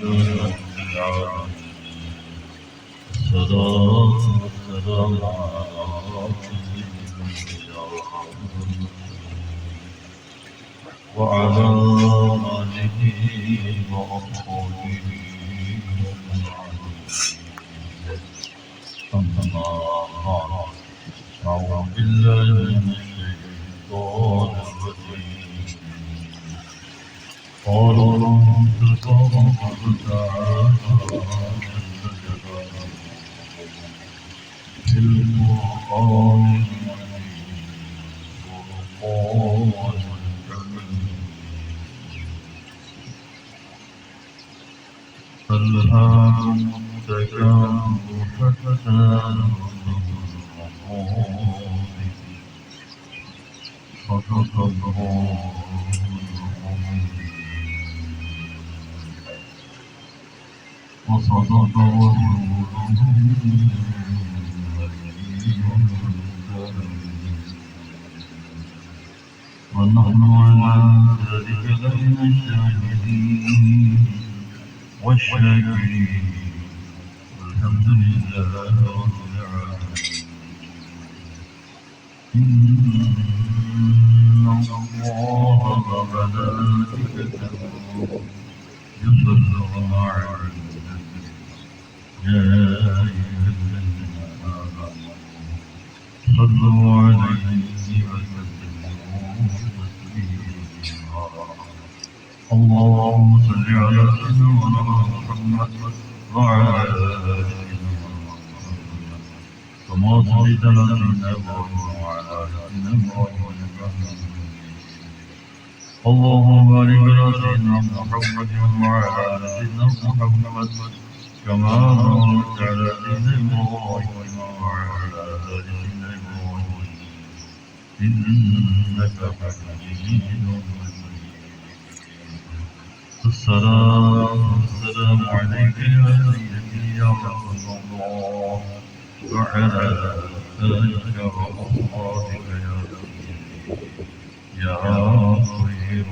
لله رب العالمين الصلاة والسلام على سيد الأنبياء وعلى آله وأصحابه أما بعد أعوذ بالله من الشيطان الرجيم قال الله تبارك وتعالى في القرآن والقرآن ألهاكم التكاثر حتى صدق الله وصدق رسوله ونحن على ذلك لمن الشاهدين والشاكرين والحمد لله رب العالمين إن الله وملائكته يصلون على النبي يا أيها الذين آمنوا صلوا عليه وسلموا تسليما اللهم صل على سيدنا محمد وعلى آل سيدنا محمد كما صليت على سيدنا إبراهيم وعلى آل سيدنا إبراهيم اللهم بارك على سيدنا محمد وعلى آل سيدنا محمد كما باركت على سيدنا إبراهيم وعلى آل سيدنا إبراهيم إنك حميد مجيد الصلاة والسلام عليك يا سيدي يا رسول الله وعلى آلك وأصحابك يا سيدي يا خير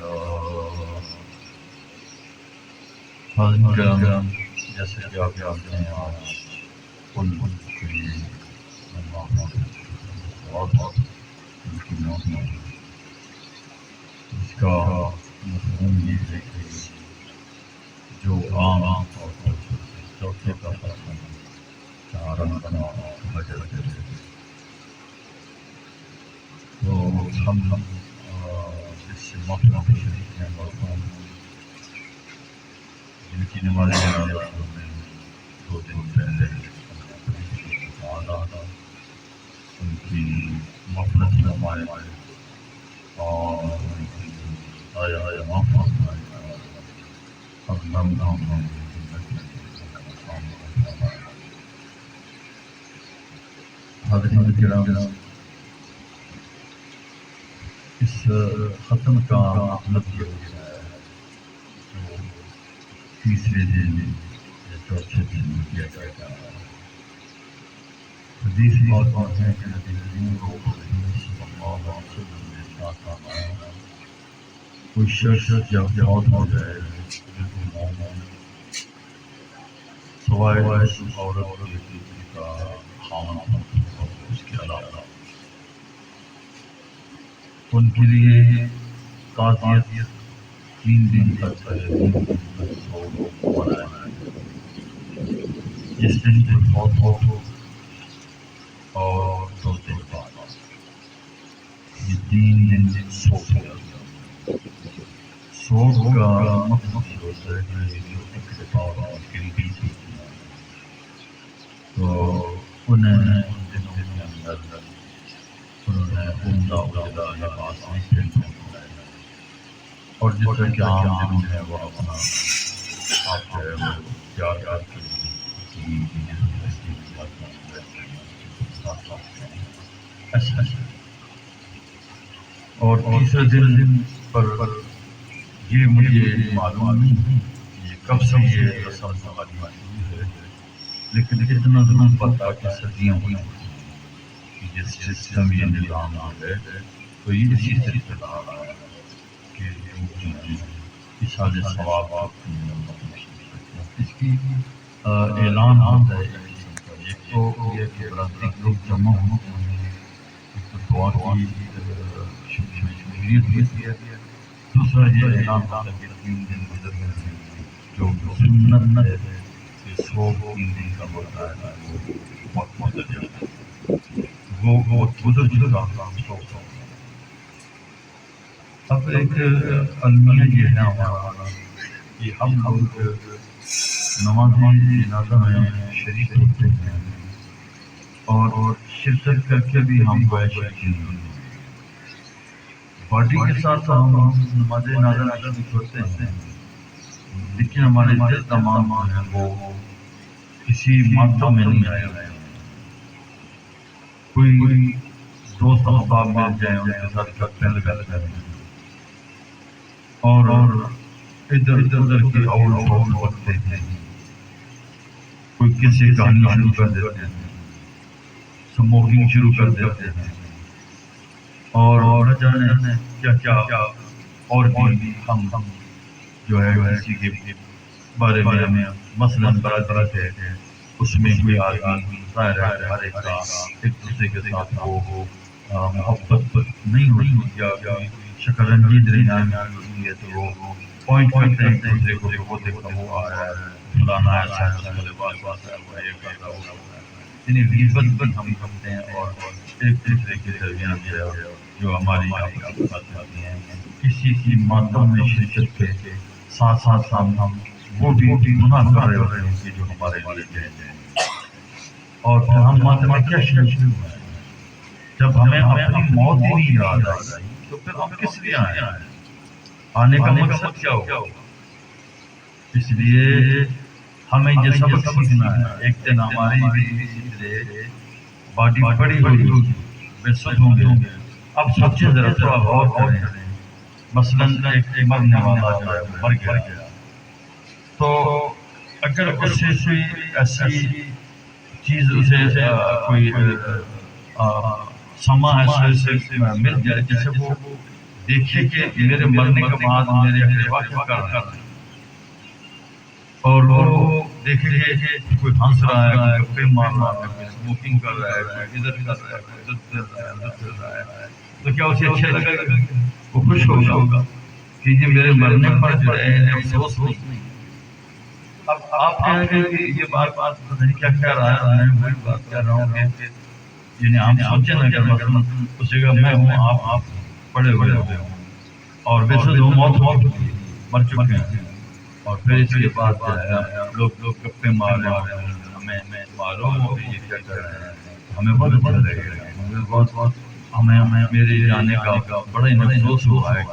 خلق الله حاضرین کرام جیسے کہ آپ جانتے ہیں آج ان کی بہت ان کی موت ہے اس کا مفہوم یہ ہے کہ جو عام طور پر چوتھے کا فصل چارن بنا بجر کرے تو ہم اس سے مفہوم شریف ہیں مرحوم جن کی نماز جنازہ میں 2 دن پہلے ان کی مغفرت فرمائے اور ان کی آیا معاف فرمائے اور ہم حاضرین کرام اس ختم کا مطلب یہ ہوتا ہے جو تیسرے دن یا چوتھے دن کیا جاتا ہے حدیث بات ہے کہ نبی کریم صلی اللہ علیہ وسلم نے ارشاد فرمایا کوئی شخص جب موت ہو جائے بالکل مومن سوائے اس عورت کا خامن اور اس کے علاوہ ان کے لیے تعزیت 3 دن تک منایا جس دن کوئی موت ہو اور 2 دن بعد یہ 3 دن سوگ ہے سوگ کا مطلب یہ ہوتا ہے کہ جو اقتدار کے بیچ تو انہیں ان دنوں کے اندر انہوں نے عمدہ علیحدہ لباس نہیں پہنا اور جس طرح کہ عام دنوں میں وہ اپنا آپ جو ہے وہ پیار کرتے اور تیسرے دن پر یہ مجھے معلوم نہیں یہ کب سے یہ رسم شروع ہے لیکن اتنا ضرور پتا کہ صدیوں ہوئی کہ جس سسٹم یہ نظام ہے تو یہ اسی طریقے کا کہ اشارے ثواب اس کی اعلان ہوتا ہے ایک تو یہ کہ برادری لوگ جمع ہوتے ہیں، ایک تو دعا کی شمولیت ہوتی ہے، دوسرا یہ اعلان ہوتا ہے کہ 3 دن گزر گئے ہیں جو سنت ہے کہ 103 دن کا ہوتا ہے وہ وقت گزر جاتا ہے، وہ گزر چکا سو اب ایک المیہ یہ ہے ہمارا کہ ہم لوگ نمازی جنازہ میں شریک ہوتے ہیں اور شرکت کر کے بھی ہم شریک نہیں ہوتے، پارٹی کے ساتھ ہم نماز جنازہ میں شریک ہوتے ہیں، لیکن ہمارے دل تمام ہیں وہ کسی ماتم میں نہیں آئے ہوئے، کوئی دوست احباب مل جائیں ان کے ساتھ کرتے لگاتے ہیں اور ادھر ادھر کی اول فول رکھتے ہیں، کوئی کسی کہانی شروع کر دیتے ہیں، سموکنگ شروع کر دیتے ہیں اور نہ جانے کیا کیا، اور بھی ہم جو ہے کسی کے بارے میں مثلاً برادری ہے اس میں کوئی آدمی ظاہر ہے ہر ایک کا ایک دوسرے کے ساتھ وہ محبت نہیں ہوتی یا شکل رنجید رنجان ہوتی ہے تو وہ پوائنٹ کرتے ہیں ایک دوسرے کو کہ وہ دیکھو وہ آیا ہے فلانا ایسا ہے اس کا لباس واسا ہے وہ یہ کرتا وہ کرتا ہے، یعنی غیبت ہم کرتے ہیں اور ایک دوسرے کے درمیان جو ہماری باتیں آتی ہیں کسی کی ماتم میں شرکت کے ساتھ ساتھ ہم وہ بھی گناہ کر رہے ہوتے ہیں کہ جو ہمارے لیے جائز ہے، اور ہم ماتم میں کیا شرک ہے جب ہمیں اپنی موت ہی نہیں یاد آئی تو پھر ہم کس لیے آئے ہیں، آنے کا مقصد کیا ہوگا؟ اس لیے ہمیں یہ سبق سیکھنا ہے، ایک دن ہماری بھی باڈی بڑی ہوگی بے سود ہوں گے، اب سوچیں ذرا تھوڑا غور کریں، مثلاً ایک مرنے والا جو ہے مر گیا تو اگر اسے کوئی ایسی چیز اسے کوئی سما ایسے مل جائے جیسے وہ دیکھے کہ میرے مرنے کے بعد میرے اقربا کیا کر رہا ہے اور وہ دیکھے کہ کوئی ہنس رہا ہے، کوئی گپے مار رہا ہے، کوئی اسموکنگ کر رہا ہے، کوئی ادھر کر رہا ہے، کوئی ادھر کر رہا ہے تو کیا اسے اچھا لگے گا؟ وہ خوش ہوگا کہ یہ میرے مرنے پر جو ہے افسوس نہیں۔ اب آپ کہیں گے کہ یہ بات پتہ نہیں کیا کہہ رہا ہے، میں وہی بات کہہ رہا ہوں کہ یعنی آپ سوچیں نا کہ مثلا اس جگہ میں ہوں، آپ پڑے ہوئے ہوں اور ویسے تو موت مر چکے ہیں اور پھر اس کے بعد جو ہے لوگ گپے مار رہے ہیں، ہمیں معلوم ہو کہ یہ کیا کر رہے ہیں، ہمیں بہت اچھا لگے گا، ہمیں میرے جانے کا بڑا ہی افسوس ہوا ہے،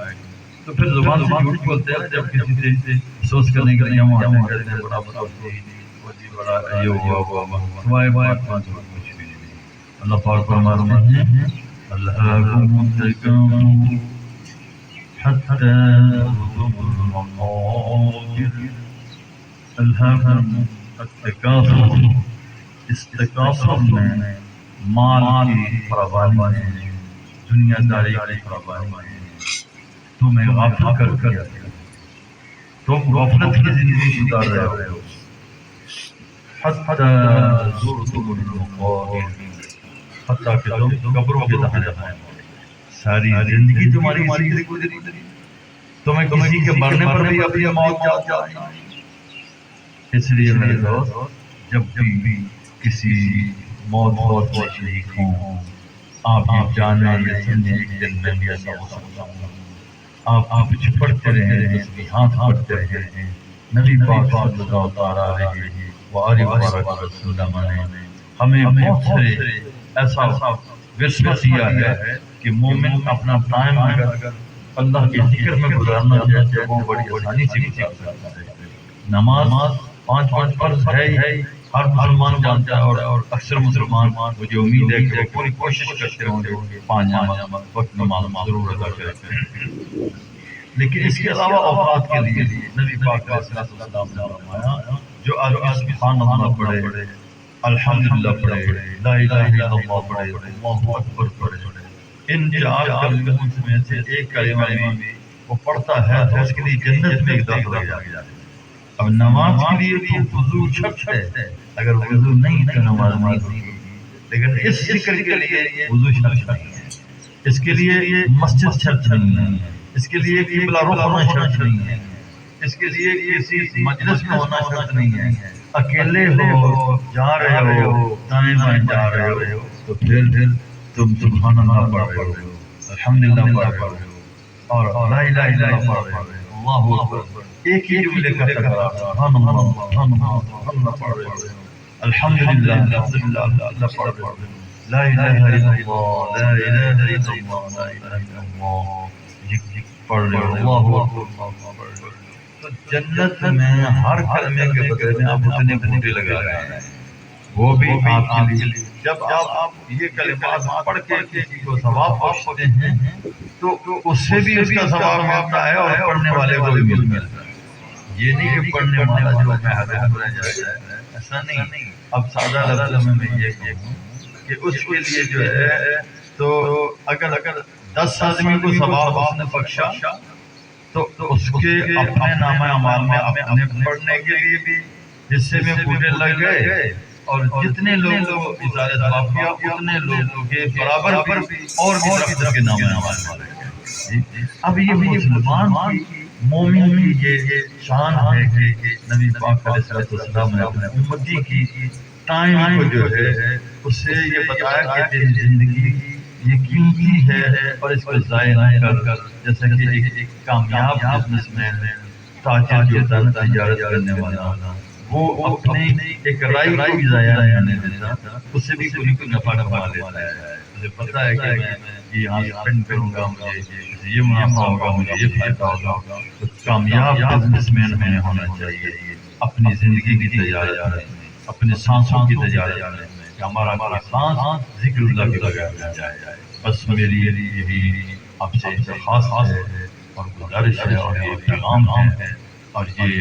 تو پھر زبان سے جھوٹ بولتے ہیں جب کسی سے افسوس کرنے کے لیے ہم آتے ہیں کہتے ہیں بڑا افسوس بڑا یہ ہوا سوائے بات کچھ بھی نہیں۔ اللہ پاک فرماتے ہیں الہاکم التکاثر حتی زرتم المقابر، الہاکم التکاثر، اس تکاثر میں مال کی فراوانی ہے، دنیا داری کی فراوانی ہے، تمہیں غافل کر دیا، تم غفلت کی زندگی گزار رہے ہو، حتی زرتم المقابر، حتیٰ کہ تم قبروں کے دہانے ہیں، ساری زندگی تمہاری اسی سے گزری، تمہیں کسی کے مرنے پر بھی اپنی موت یاد آئی۔ اس لیے میرے دوست جب بھی کسی موت میں شریک ہوں آپ یہ جانیں یہ سمجھیں ایک دن میں بھی ایسا ہو سکتا ہوں، آپ کچھ پڑھتے رہیں، تسبیحات پڑھتے رہیں، نبی پاک صلی اللہ تعالیٰ علیہ وآلہ وسلم نے ہمیں بہت سے ایسا ورثہ دیا ہے کہ مومن اپنا ٹائم اگر اللہ کے ذکر میں گزارنا چاہے وہ بڑی آسانی سے گزار سکتا ہے۔ نماز 5 فرض ہے ہی، ہر مسلمان جانتا ہے اور اکثر مسلمان مجھے امید ہے کہ وہ پوری کوشش کرتے ہوں گے 5 وقت نماز ضرور ادا کرتے ہیں، لیکن اس کے علاوہ اوقات کے لیے نبی پاک علیہ الصلوۃ والسلام نے فرمایا جو آدمی سبحان اللہ پڑھے، الحمدللہ پڑھے، لا الہ الا اللہ پڑھے، اللہ اکبر پڑھے، ان 4 کلمات میں سے ایک کلمہ بھی وہ پڑھتا ہے تو اس کے لیے جنت میں ایک داخل ہو جائے. اب نماز کے لیے تو وضو شرط ہے، اگر وضو نہیں تو نماز نہیں ہوگی. لیکن اس ذکر کے لیے وضو شرط نہیں ہے، اس کے لیے مسجد شرط نہیں ہے، اس کے لیے قبلہ رخ ہونا شرط نہیں ہے، اس کے لیے کسی مجلس میں ہونا شرط نہیں ہے. اکیلے ہو، جا رہے ہو، دائیں بائیں جا رہے ہو تو پھر تم سبحان اللہ پڑھ رہے ہو، الحمدللہ پڑھ رہے ہو اور لا الہ الا اللہ پڑھ رہے ہو، اللہ اکبر ایک ہی جملے کا تکرار، سبحان اللہ سبحان اللہ سبحان اللہ پڑھ رہے ہو، الحمدللہ الحمدللہ اللہ پڑھ رہے ہو، لا الہ الا اللہ لا الہ الا اللہ لا الہ الا اللہ پڑھ رہے ہو، اللہ اکبر اللہ پڑھ رہے ہو. تو جنت میں ہر کلمے کے بدلے میں آپ اتنے بوٹے لگا رہے ہیں، وہ بھی آپ کے لیے. جب آپ یہ کلمات پڑھ کے کسی کو ثواب بخشتے ہیں تو اس سے بھی اس کا ثواب ملتا ہے اور پڑھنے والے کو بھی ملتا ہے. یہ نہیں کہ پڑھنے والا جو ہے حدیث رہ جاتا ہے، ایسا نہیں. اب سادہ لفظوں میں یہ کہوں کہ اس کے لیے جو ہے تو اگر 10 آدمی کو ثواب آپ نے بخشا تو اس کے اپنے نامہ اعمال میں اپنے پڑھنے کے لیے بھی حصے میں بوٹے لگ گئے اور جتنے لوگوں کو اظہار ثواب کیا اتنے لوگوں کے برابر بھی اور بھی درخت کے نامہ اعمال میں لگ گئے. اب یہ مسلمان کی مومن کی یہ شان ہے کہ نبی پاک علیہ السلام نے اپنے امتی کی ٹائم کو جو ہے اس سے یہ بتایا کہ تیری زندگی یہ قیمتی ہے اور اس کو ضائع نہ کر. جیسے کہ ایک کامیاب بزنس مین تاجر جو ہوتا ہے نا، تجارت کرنے والا، وہ اپنے ایک رائی کو بھی ضائع نہیں دیتا، اس سے بھی کوئی نفع کما لیتا ہے. مجھے پتا ہے کہ میں یہاں اسپینڈ کروں گا، مجھے یہ منافع ہوگا، مجھے یہ فائدہ ہوگا. تو کامیاب بزنس مین ہمیں ہونا چاہیے اپنی زندگی کی تجارت میں، اپنے سانسوں کی تجارت میں، کہ ہمارا سانس ذکر اللہ کی لگا جائے. بس میری یہی آپ سے درخواست ہے اور گزارش ہے اور یہ پیغام ہے اور یہ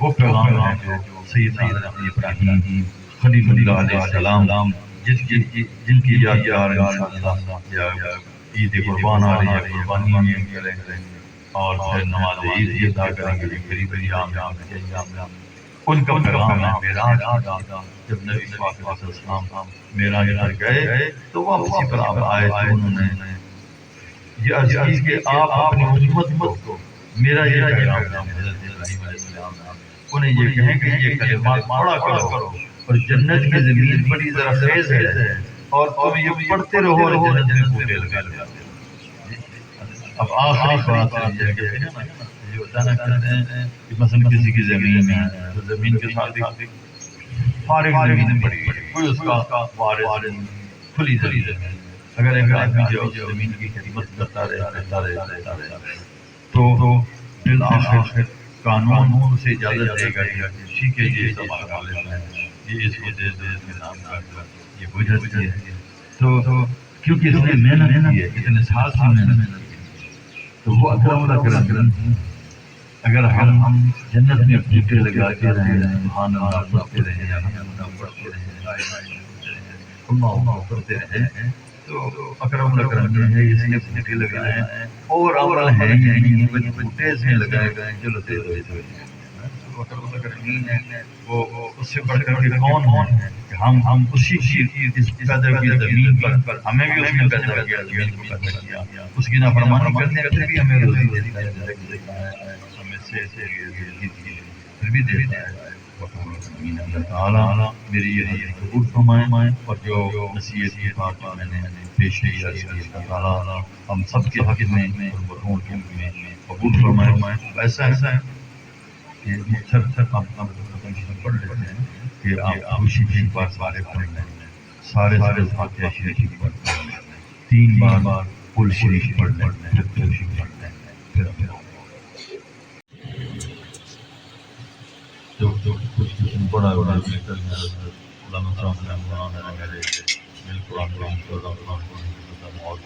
وہ پیغام ہے جو سیدنا ابراہیم خلیل اللہ علیہ السلام جن کی یادگار انشاءاللہ یا عید قربان آ رہی ہے، قربانی میں کریں اور پھر نماز عید یہ ادا کریں گے قریب ان کا پیغام ہے. معراج جب نبی پاک علیہ السلام معراج پر گئے تو واپسی پر آپ آئے تو انہوں نے یہ عرض کی کہ آپ اپنی امت کو میرا یہ پیغام ہے. حضرت ابراہیم علیہ السلام انہیں یہ کہیں کہ یہ کلمات پڑھا کرو اور جنت کی زمین بڑی زرخیز ہے اور تم یہ پڑھتے رہو اور جنت میں بوٹے لگا لو. اب آخری بات یہ ہے کہ یہ ہوتا نا کہتے ہیں کہ مثلا کسی کی زمین ہے تو زمین کے ساتھ فارغ زمین پڑی ہے، کوئی اس کا وارث کھلی زمین ہے. اگر ایک آدمی جو زمین کی خدمت کرتا رہے تو بالآخر قانون اسے اجازت دے گا کہ ٹھیک ہے یہ سوال کر لیتا ہے، یہ اس کو دے دے اس کے نام کا یہ بجھت ہے. تو کیونکہ اس نے محنت کی ہے، اتنے سال سے محنت کی ہے، تو وہ اکرم الاکرم. اگر ہم جنت میں بوٹے لگا کے رہیں، سبحان اللہ پڑھتے رہیں، الحمدللہ پڑھتے رہیں، اللہ پڑھتے رہیں، تو اکرم الاکرم یہ ہے اس نے بوٹے لگائے ہیں اور عمل ہے یہ نہیں ہے بس بوٹے سے لگائے گئے چلو دے دو. اکرم الاکرمین ہے وہ اس سے بڑھ کر کے کون ہے کہ ہم اسی اس پیدا کی زمین پر ہمیں بھی اس نے پیدا کیا، زمین کو پیدا کیا، اس کی نافرمانی کرنے پھر بھی ہمیں روزی دیتا ہے، ہمیں سے پھر بھی دیتا ہے. اللہ تعالیٰ میری یہ قبول فرمائے اور جو نصیحت کی بات میں نے پیش کی اللہ تعالیٰ ہم سب کے حق میں اور کے حق میں قبول فرمائے. ایسا ہے کہ مختصر آپ پڑھ لیتے ہیں کہ آپ خوشی کی بات سارے پڑھ لیں، سارے فاتحہ شریف پڑھ لیں، 3 بار قل شریف پڑھ لیں، پھر خوشی پڑھ لیں، پھر جو کچھ بڑا بڑا علامہ صاحب نے قرآن وغیرہ بالقرآن اور